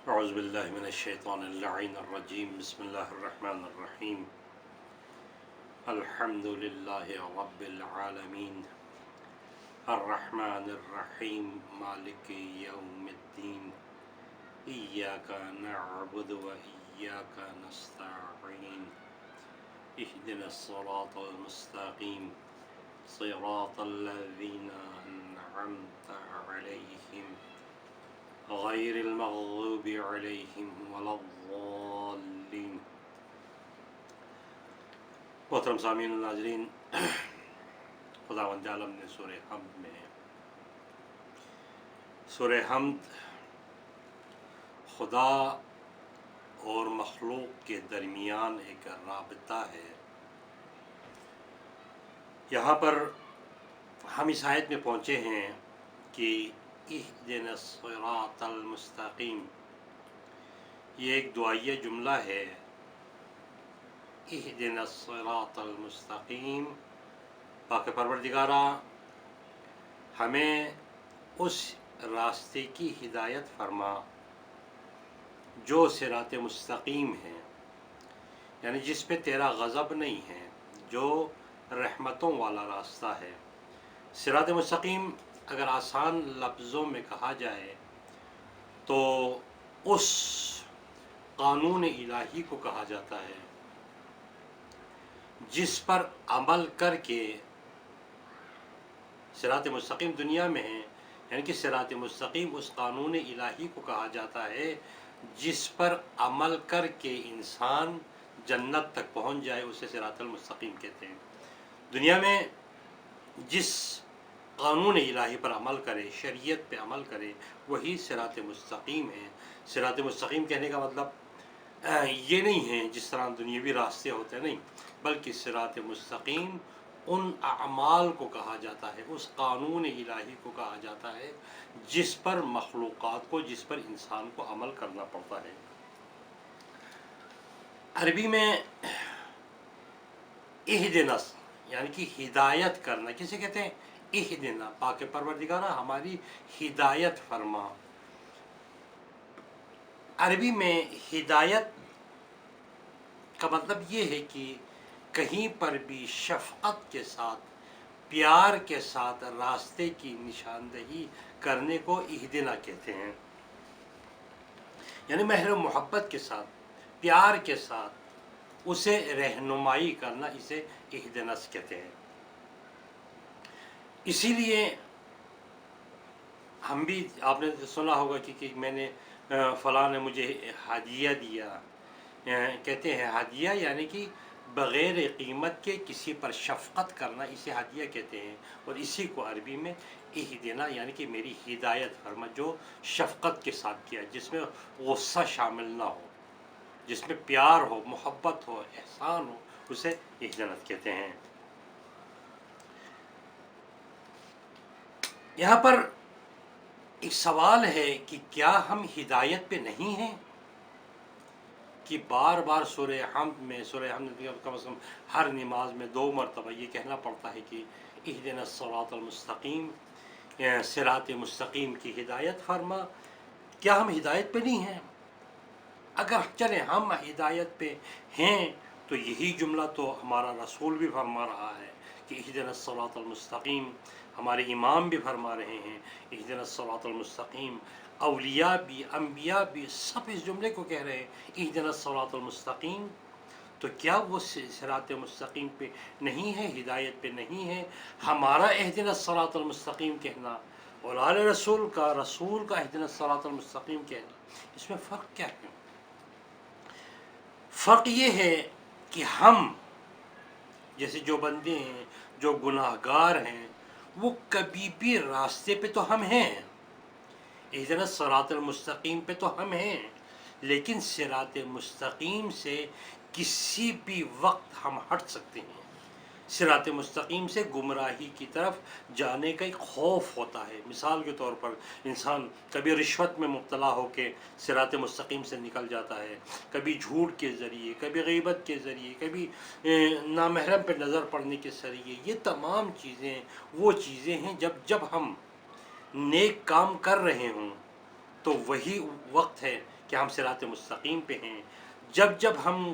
اعوذ باللہ من الشیطان اللعین الرجیم بسم اللہ الرحمن الرحیم الحمد للہ رب العالمین الرحمن الرحیم مالک یوم الدین ایاک نعبد و ایاک نستعین اہدنا الصراط المستقیم صراط الذین انعمت علیہم غیر المغضوب علیہم ولا الضالین۔ محترم سامعین و ناظرین، خداوند عالم نے سورہ حمد خدا اور مخلوق کے درمیان ایک رابطہ ہے۔ یہاں پر ہم اس آیت میں پہنچے ہیں کہ اہدنا الصراط المستقیم، یہ ایک دعائیہ جملہ ہے۔ اہدنا الصراط المستقیم، پاک پروردگارہ ہمیں اس راستے کی ہدایت فرما جو صراط مستقیم ہے، یعنی جس پہ تیرا غضب نہیں ہے، جو رحمتوں والا راستہ ہے۔ صراط مستقیم اگر آسان لفظوں میں کہا جائے تو اس قانون الہی کو کہا جاتا ہے جس پر عمل کر کے صراط مستقیم دنیا میں ہے، یعنی کہ صراط مستقیم اس قانون الہی کو کہا جاتا ہے جس پر عمل کر کے انسان جنت تک پہنچ جائے، اسے صراط المستقیم کہتے ہیں۔ دنیا میں جس قانون الہی پر عمل کرے، شریعت پہ عمل کرے، وہی صراط مستقیم ہے۔ صراط مستقیم کہنے کا مطلب یہ نہیں ہے جس طرح دنیاوی راستے ہوتے ہیں، نہیں، بلکہ صراط مستقیم ان اعمال کو کہا جاتا ہے، اس قانون الہی کو کہا جاتا ہے جس پر مخلوقات کو، جس پر انسان کو عمل کرنا پڑتا ہے۔ عربی میں اہدنا یعنی کہ ہدایت کرنا کسے کہتے ہیں؟ اہدنا، پاک پروردگارہ ہماری ہدایت فرما۔ عربی میں ہدایت کا مطلب یہ ہے کہ کہیں پر بھی شفقت کے ساتھ، پیار کے ساتھ راستے کی نشاندہی کرنے کو اہدنا کہتے ہیں، یعنی مہر و محبت کے ساتھ، پیار کے ساتھ اسے رہنمائی کرنا، اسے اہدنا کہتے ہیں۔ اسی لیے ہم بھی، آپ نے سنا ہوگا کہ میں نے فلاں نے مجھے ہدیہ دیا، کہتے ہیں ہدیہ یعنی کہ بغیر قیمت کے کسی پر شفقت کرنا، اسے ہدیہ کہتے ہیں، اور اسی کو عربی میں اہدنا یعنی کہ میری ہدایت فرما، جو شفقت کے ساتھ کیا، جس میں غصہ شامل نہ ہو، جس میں پیار ہو، محبت ہو، احسان ہو، اسے اہدنا کہتے ہیں۔ یہاں پر ایک سوال ہے کہ کیا ہم ہدایت پہ نہیں ہیں؟ کہ بار بار سورہ حمد میں کم از کم ہر نماز میں 2 مرتبہ یہ کہنا پڑتا ہے کہ اہدنا الصراط المستقیم، صراط مستقیم کی ہدایت فرما۔ کیا ہم ہدایت پہ نہیں ہیں؟ اگر چلیں ہم ہدایت پہ ہیں تو یہی جملہ تو ہمارا رسول بھی فرما رہا ہے کہ اہدنا الصراط المستقیم، ہمارے امام بھی فرما رہے ہیں اہدنا الصراط المستقیم، اولیاء بھی، انبیاء بھی، سب اس جملے کو کہہ رہے ہیں اہدنا الصراط المستقیم۔ تو کیا وہ صراط مستقیم پہ نہیں ہے، ہدایت پہ نہیں ہے؟ ہمارا اہدنا الصراط المستقیم کہنا اور آل رسول کا اہدنا الصراط المستقیم کہنا، اس میں فرق کیا ہے؟ فرق یہ ہے کہ ہم جیسے جو بندے ہیں، جو گناہ گار ہیں، وہ کبھی بھی راستے پہ تو ہم ہیں، اہدنا الصراط المستقیم پہ تو ہم ہیں، لیکن صراط مستقیم سے کسی بھی وقت ہم ہٹ سکتے ہیں۔ صراط مستقیم سے گمراہی کی طرف جانے کا ایک خوف ہوتا ہے۔ مثال کے طور پر انسان کبھی رشوت میں مبتلا ہو کے صراط مستقیم سے نکل جاتا ہے، کبھی جھوٹ کے ذریعے، کبھی غیبت کے ذریعے، کبھی نامحرم پہ نظر پڑنے کے ذریعے۔ یہ تمام چیزیں وہ چیزیں ہیں جب ہم نیک کام کر رہے ہوں تو وہی وقت ہے کہ ہم صراط مستقیم پہ ہیں۔ جب جب ہم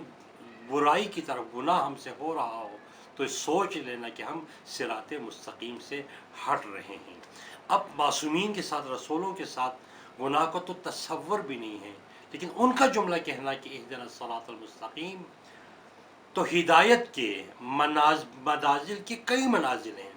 برائی کی طرف، گناہ ہم سے ہو رہا ہو، تو سوچ لینا کہ ہم صراط مستقیم سے ہٹ رہے ہیں۔ اب معصومین کے ساتھ، رسولوں کے ساتھ گناہ کو تو تصور بھی نہیں ہے، لیکن ان کا جملہ کہنا کہ اہدنا الصراط المستقیم، تو ہدایت کے منازل کی کئی منازل ہیں،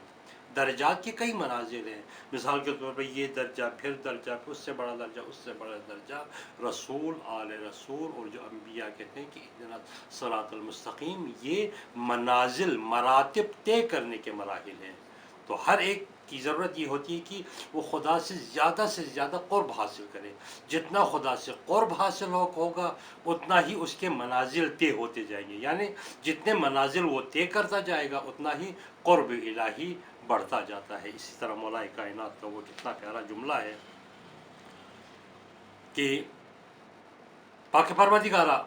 درجات کی کئی منازل ہیں۔ مثال کے طور پر یہ درجہ، پھر درجہ، پھر اس سے بڑا درجہ، اس سے بڑا درجہ، رسول، آل رسول، اور جو انبیاء کہتے ہیں کہ اہدنا الصراط المستقیم، یہ منازل، مراتب طے کرنے کے مراحل ہیں۔ تو ہر ایک کی ضرورت یہ ہوتی ہے کہ وہ خدا سے زیادہ قرب حاصل کرے۔ جتنا خدا سے قرب حاصل ہوگا اتنا ہی اس کے منازل طے ہوتے جائیں گے، یعنی جتنے منازل وہ طے کرتا جائے گا اتنا ہی قرب الہی بڑھتا جاتا ہے۔ اسی طرح مولا کائنات کا وہ کتنا پیارا جملہ ہے کہ پاک پروردگارا،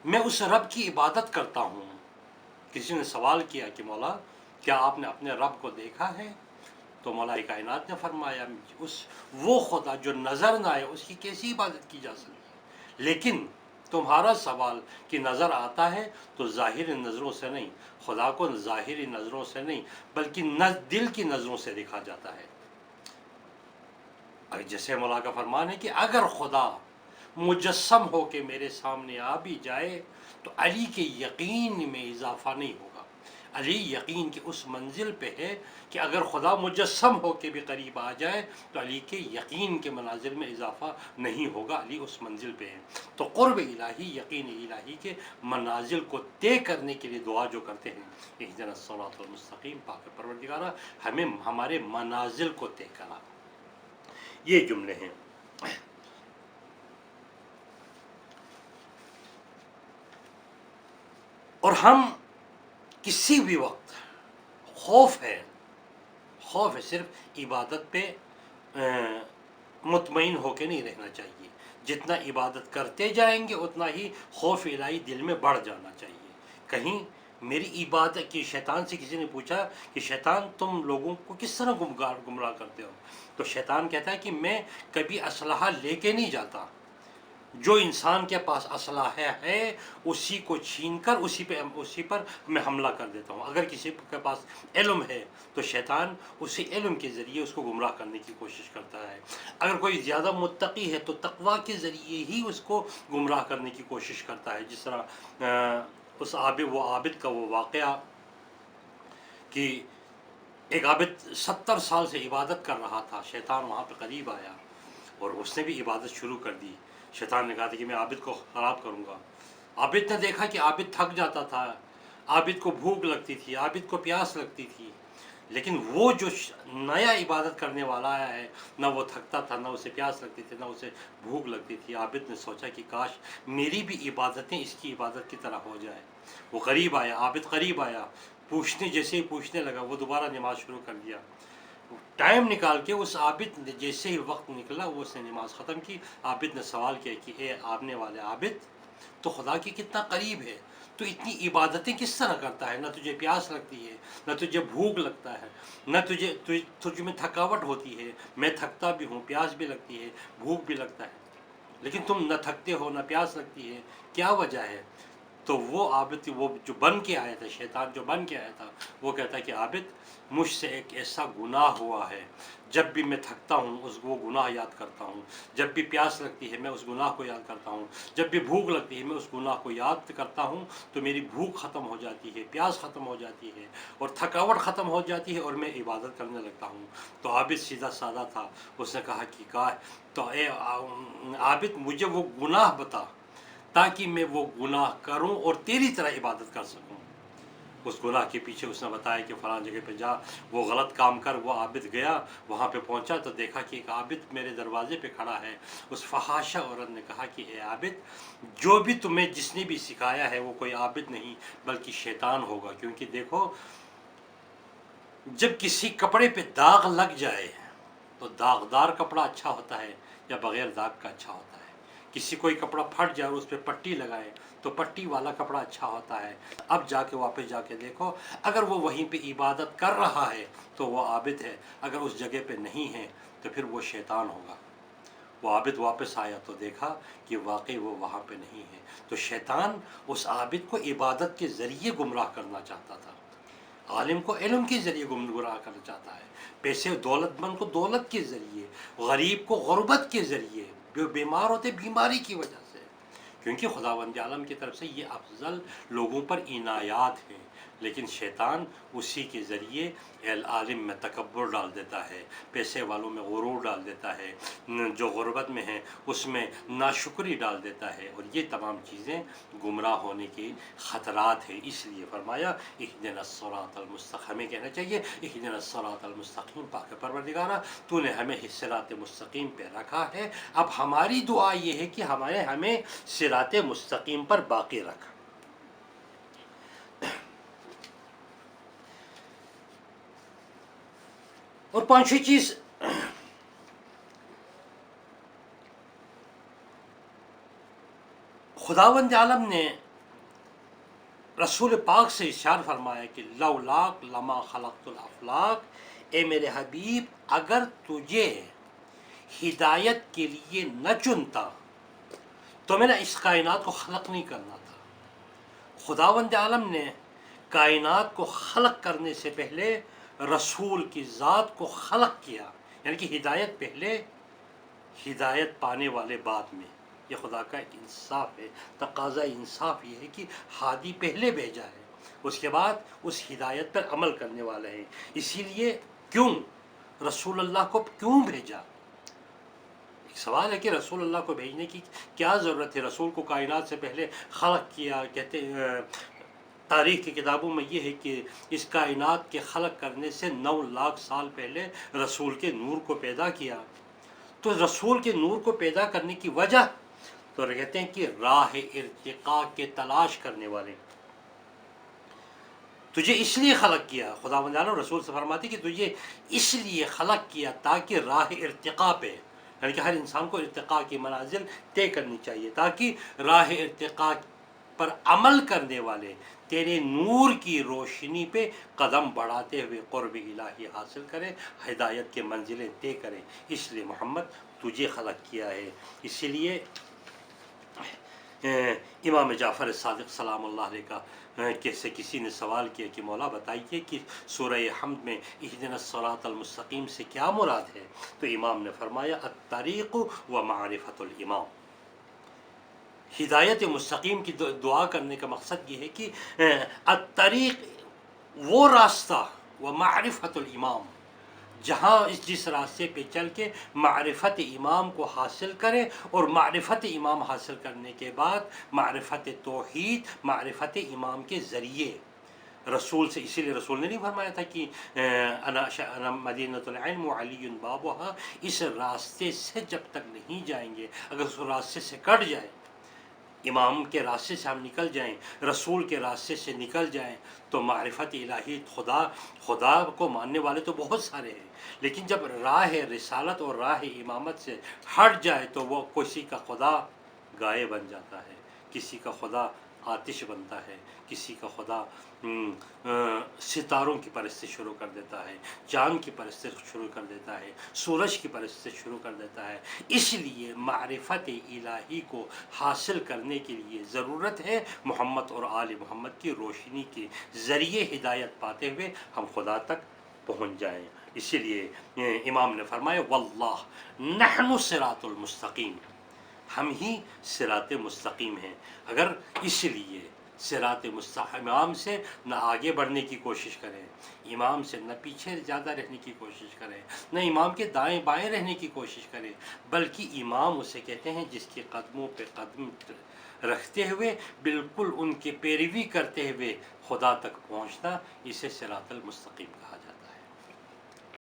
میں اس رب کی عبادت کرتا ہوں۔ کسی نے سوال کیا کہ مولا کیا آپ نے اپنے رب کو دیکھا ہے؟ تو مولا کائنات نے فرمایا وہ خدا جو نظر نہ آئے اس کی کیسی عبادت کی جا سکتی ہے؟ لیکن تمہارا سوال کہ نظر آتا ہے تو ظاہری نظروں سے نہیں، خدا کو ظاہری نظروں سے نہیں بلکہ دل کی نظروں سے دیکھا جاتا ہے۔ جیسے مولا کا فرمان ہے کہ اگر خدا مجسم ہو کے میرے سامنے آ بھی جائے تو علی کے یقین میں اضافہ نہیں ہوگا۔ علی یقین کی اس منزل پہ ہے کہ اگر خدا مجسم ہو کے بھی قریب آ جائے تو علی کے یقین کے منازل میں اضافہ نہیں ہوگا، علی اس منزل پہ ہے۔ تو قرب الہی، یقین الہی کے منازل کو طے کرنے کے لیے دعا جو کرتے ہیں، اہدنا الصراط المستقیم، پاک پروردگارا ہمیں ہمارے منازل کو طے کرا۔ یہ جملے ہیں۔ اور ہم کسی بھی وقت خوف ہے صرف عبادت پہ مطمئن ہو کے نہیں رہنا چاہیے۔ جتنا عبادت کرتے جائیں گے اتنا ہی خوف الہی دل میں بڑھ جانا چاہیے۔ کہیں میری عبادت کی، شیطان سے کسی نے پوچھا کہ شیطان تم لوگوں کو کس طرح گمراہ کرتے ہو؟ تو شیطان کہتا ہے کہ میں کبھی اسلحہ لے کے نہیں جاتا، جو انسان کے پاس اسلحہ ہے اسی کو چھین کر اسی پر میں حملہ کر دیتا ہوں۔ اگر کسی کے پاس علم ہے تو شیطان اسی علم کے ذریعے اس کو گمراہ کرنے کی کوشش کرتا ہے۔ اگر کوئی زیادہ متقی ہے تو تقویٰ کے ذریعے ہی اس کو گمراہ کرنے کی کوشش کرتا ہے۔ جس طرح اس عابد کا وہ واقعہ کہ ایک عابد 70 سال سے عبادت کر رہا تھا، شیطان وہاں پہ قریب آیا اور اس نے بھی عبادت شروع کر دی۔ شیطان نے کہا تھا کہ میں عابد کو خراب کروں گا۔ عابد نے دیکھا کہ عابد تھک جاتا تھا، عابد کو بھوک لگتی تھی، عابد کو پیاس لگتی تھی، لیکن وہ جو نیا عبادت کرنے والا آیا ہے نہ وہ تھکتا تھا، نہ اسے پیاس لگتی تھی، نہ اسے بھوک لگتی تھی۔ عابد نے سوچا کہ کاش میری بھی عبادتیں اس کی عبادت کی طرح ہو جائے۔ وہ قریب آیا، عابد قریب آیا، جیسے ہی پوچھنے لگا وہ دوبارہ نماز شروع کر دیا۔ ٹائم نکال کے اس عابد نے جیسے ہی وقت نکلا وہ اس نے نماز ختم کی۔ عابد نے سوال کیا کہ اے آنے والے عابد، تو خدا کے کتنا قریب ہے، تو اتنی عبادتیں کس طرح کرتا ہے؟ نہ تجھے پیاس لگتی ہے، نہ تجھے بھوک لگتا ہے، نہ تجھ میں تھکاوٹ ہوتی ہے۔ میں تھکتا بھی ہوں، پیاس بھی لگتی ہے، بھوک بھی لگتا ہے، لیکن تم نہ تھکتے ہو نہ پیاس لگتی ہے، کیا وجہ ہے؟ تو وہ عابد، وہ جو بن کے آیا تھا، شیطان جو بن کے آیا تھا، وہ کہتا ہے کہ عابد مجھ سے ایک ایسا گناہ ہوا ہے، جب بھی میں تھکتا ہوں وہ گناہ یاد کرتا ہوں، جب بھی پیاس لگتی ہے میں اس گناہ کو یاد کرتا ہوں، جب بھی بھوک لگتی ہے میں اس گناہ کو یاد کرتا ہوں، تو میری بھوک ختم ہو جاتی ہے، پیاس ختم ہو جاتی ہے اور تھکاوٹ ختم ہو جاتی ہے اور میں عبادت کرنے لگتا ہوں۔ تو عابد سیدھا سادہ تھا، اس نے کہا کہ تو اے عابد مجھے وہ گناہ بتا تاکہ میں وہ گناہ کروں اور تیری طرح عبادت کر سکوں۔ اس گناہ کے پیچھے اس نے بتایا کہ فلاں جگہ پہ جا، وہ غلط کام کر۔ وہ عابد گیا، وہاں پہ پہنچا تو دیکھا کہ ایک عابد میرے دروازے پہ کھڑا ہے۔ اس فحاشہ عورت نے کہا کہ اے عابد، جو بھی تمہیں جس نے بھی سکھایا ہے وہ کوئی عابد نہیں بلکہ شیطان ہوگا، کیونکہ دیکھو جب کسی کپڑے پہ داغ لگ جائے تو داغدار کپڑا اچھا ہوتا ہے یا بغیر داغ کا اچھا ہوتا ہے؟ کسی کوئی کپڑا پھٹ جائے اور اس پہ پٹی لگائے تو پٹی والا کپڑا اچھا ہوتا ہے۔ اب جا کے واپس جا کے دیکھو، اگر وہ وہیں پہ عبادت کر رہا ہے تو وہ عابد ہے، اگر اس جگہ پہ نہیں ہے تو پھر وہ شیطان ہوگا۔ وہ عابد واپس آیا تو دیکھا کہ واقعی وہ وہاں پہ نہیں ہے، تو شیطان اس عابد کو عبادت کے ذریعے گمراہ کرنا چاہتا تھا، عالم کو علم کے ذریعے گمراہ کرنا چاہتا ہے، پیسے دولت مند کو دولت کے ذریعے، غریب کو غربت کے ذریعے، جو بیمار ہوتے بیماری کی وجہ سے، کیونکہ خداوند عالم کی طرف سے یہ افضل لوگوں پر عنایات ہیں، لیکن شیطان اسی کے ذریعے عالم میں تکبر ڈال دیتا ہے، پیسے والوں میں غرور ڈال دیتا ہے، جو غربت میں ہیں اس میں ناشکری ڈال دیتا ہے، اور یہ تمام چیزیں گمراہ ہونے کے خطرات ہیں۔ اس لیے فرمایا اہدنا الصراط المستقیم، ہمیں کہنا چاہیے اہدنا الصراط المستقیم، پاک پروردگارہ تو نے ہمیں صراط مستقیم پہ رکھا ہے، اب ہماری دعا یہ ہے کہ ہمیں صراط مستقیم پر باقی رکھا۔ اور پانچویں چیز، خداوند عالم نے رسول پاک سے ارشاد فرمایا کہ لولاک لما خلقت الافلاق، اے میرے حبیب اگر تجھے ہدایت کے لیے نہ چنتا تو میں نے اس کائنات کو خلق نہیں کرنا تھا۔ خداوند عالم نے کائنات کو خلق کرنے سے پہلے رسول کی ذات کو خلق کیا، یعنی کہ ہدایت پہلے، ہدایت پانے والے بعد میں۔ یہ خدا کا ایک انصاف ہے، تقاضا انصاف یہ ہے کہ ہادی پہلے بھیجا ہے، اس کے بعد اس ہدایت پر عمل کرنے والے ہیں۔ اسی لیے کیوں رسول اللہ کو کیوں بھیجا؟ ایک سوال ہے کہ رسول اللہ کو بھیجنے کی کیا ضرورت ہے؟ رسول کو کائنات سے پہلے خلق کیا، کہتے تاریخ کی کتابوں میں یہ ہے کہ اس کائنات کے خلق کرنے سے 9 لاکھ سال پہلے رسول کے نور کو پیدا کیا۔ تو رسول کے نور کو پیدا کرنے کی وجہ تو کہتے ہیں کہ راہ ارتقاء کے تلاش کرنے والے، تجھے اس لیے خلق کیا۔ خداوند عالم رسول سے فرماتے کہ تجھے اس لیے خلق کیا تاکہ راہ ارتقاء پہ، یعنی کہ ہر انسان کو ارتقاء کی منازل طے کرنی چاہیے، تاکہ راہ ارتقاء پر عمل کرنے والے تیرے نور کی روشنی پہ قدم بڑھاتے ہوئے قرب الہی حاصل کریں، ہدایت کے منزلیں طے کریں۔ اس لیے محمد تجھے خلق کیا ہے۔ اسی لیے امام جعفر صادق سلام اللہ علیہ کا سے کسی نے سوال کیا کہ مولا بتائیے کہ سورہ حمد میں اہدنا الصراط المستقیم سے کیا مراد ہے؟ تو امام نے فرمایا الطریق و معرفت الامام۔ ہدایت مستقیم کی دعا کرنے کا مقصد یہ ہے کہ الطریق وہ راستہ، و معرفت الامام، جہاں جس راستے پہ چل کے معرفت امام کو حاصل کرے، اور معرفت امام حاصل کرنے کے بعد معرفت توحید معرفت امام کے ذریعے رسول سے۔ اسی لیے رسول نے نہیں فرمایا تھا کہ انا مدینۃ العلم وعلی بابھا، اس راستے سے جب تک نہیں جائیں گے، اگر اس راستے سے کٹ جائے، امام کے راستے سے ہم نکل جائیں، رسول کے راستے سے نکل جائیں، تو معرفت الہی، خدا کو ماننے والے تو بہت سارے ہیں، لیکن جب راہ رسالت اور راہ امامت سے ہٹ جائے تو وہ کسی کا خدا گائے بن جاتا ہے، کسی کا خدا آتش بنتا ہے، کسی کا خدا ستاروں کی پرستش شروع کر دیتا ہے، چاند کی پرستش شروع کر دیتا ہے، سورج کی پرستش شروع کر دیتا ہے۔ اس لیے معرفت الہی کو حاصل کرنے کے لیے ضرورت ہے محمد اور آل محمد کی روشنی کے ذریعے ہدایت پاتے ہوئے ہم خدا تک پہنچ جائیں۔ اسی لیے امام نے فرمایا واللہ نحن صراط المستقیم، ہم ہی صراط مستقیم ہیں۔ اگر اس لیے صراط مستقیم، امام سے نہ آگے بڑھنے کی کوشش کریں، امام سے نہ پیچھے زیادہ رہنے کی کوشش کریں، نہ امام کے دائیں بائیں رہنے کی کوشش کریں، بلکہ امام اسے کہتے ہیں جس کے قدموں پہ قدم رکھتے ہوئے بالکل ان کی پیروی کرتے ہوئے خدا تک پہنچنا، اسے صراط المستقیم کہا جاتا ہے۔